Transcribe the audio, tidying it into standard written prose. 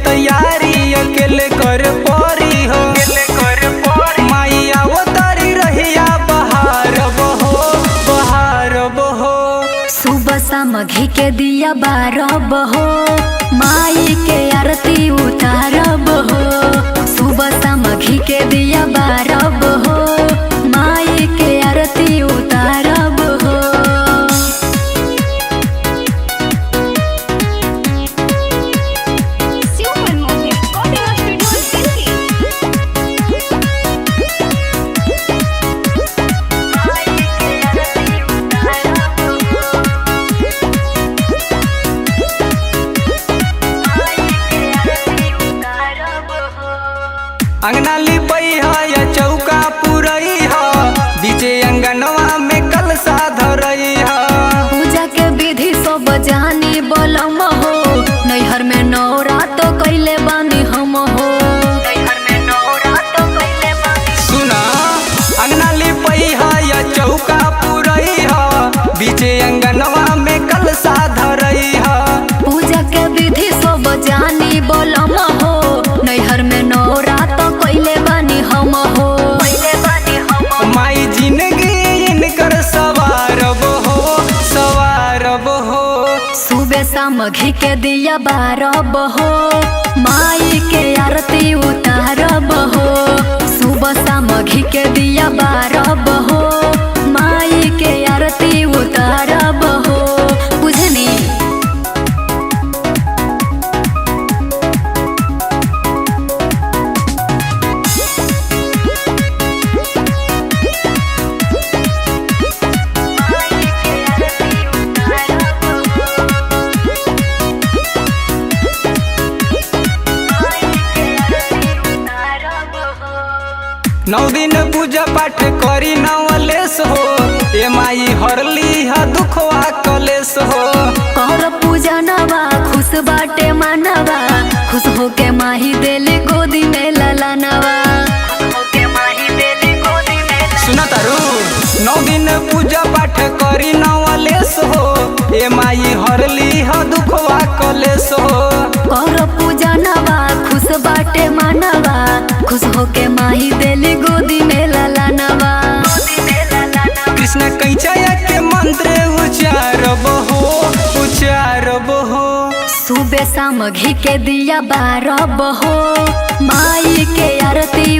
तैयारी अकेले कर परी हो। माई अवतारी रहिया बहार बहो बहार बहो। सुबह शाम घी के दिया बारब हो, माई के आरती उतारब हो। सुबह शाम घी के दिया बारब हो, माई के आरती उतारब हो। अंगना लिपई है या चौका पुरई है, बीचे अंगनवा में कलशा धरई है। पूजा के विधि सब जानी बलम हो, नैहर में नवरात कैले बानी हम हो। सुना अंगना लिपई है या चौका पुरई है, बीचे अंगनवा में कलशा धरई है। पूजा के विधि सब जानी बलम हो, नैहर में नवरात कैले बानी हम हो। माई जिंदगी इनकर सवारब हो सवारब हो। सुबह शाम घी के दिया बारब हो, माई के आरती उतारब हो। सुबह शाम घी के दिया बारब हो, माई के आरती उतारब हो। बुझनी नौ दिन पूजा पाठ करी नवलेस हो, ए माई हरली है दुखवा कलेस हो। कर पूजा नवा खुश बाटे मानवा, खुश होके माही देले गोदी में लला नवा। सुना तारू 9 दिन पूजा पाठ करी नवलेस हो, ए माई हरली है दुखवा कलेस हो। कर पूजा नवा खुश बाटे मानवा, खुश होके माही देले गोदी में लला नवा। कृष्ण कैचया के मंत्र उच्चारब हो उच्चारब हो। सुबह शाम घी के दिया बारब हो, माई के आरती